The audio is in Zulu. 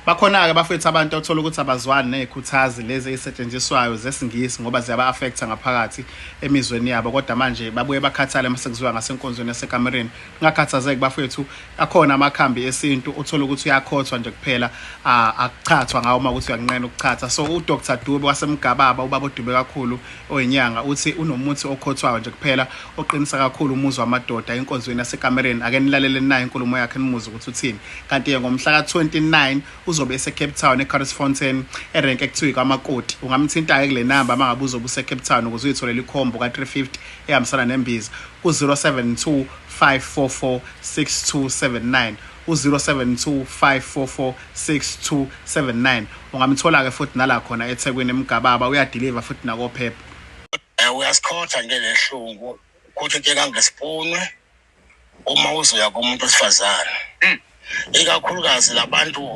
Bakhona-ke bafethu abantu othola ukuthi abazwani ney'khuthazi lezi ey'setshenziswayo zesingisi ngoba ziyaba-affect-a ngaphakathi emizweni yabo, kodwa manje babuye bakhathale mase kuziwa ngasenkonzweni yasekamereni. Ngingakhathazeki bafethu, akhona amakhambi esintu uthola ukuthi uyakhothwa nje kuphela, akuchathwa ngawo uma ukuthi uyakunqena ukuchatha. So uDr Dube waseMgababa, ubaba oDube kakhulu oyinyanga, uthi unomuthi okhothwayo nje kuphela oqinisa kakhulu umuzwa wamadoda enkonzweni yasekamereni. Ake nilalele nayo inkulumo yakhe nimuze ukuthi uthini. Kanti-ke ngomhla ka-29 uzobe ese-Cape Town eCartersfontein erenke kuthiwa kwaMakoti. Ungamthinta-ke kule namba uma ngabe uzobe use-Cape Town ukuze uyitholele ikhombo ka-350 ehambisana nembiza ku-072 544 6279 u-072 544 6279. Ungamthola-ke futhi nala khona eThekwini eMgababa, uyadiliva futhi nakoPhepha. Uyasikhotha nje lehlungu ukuthi ke kangesipunu uma uzoya kumuntu wesifazane, ikakhulukazi labantu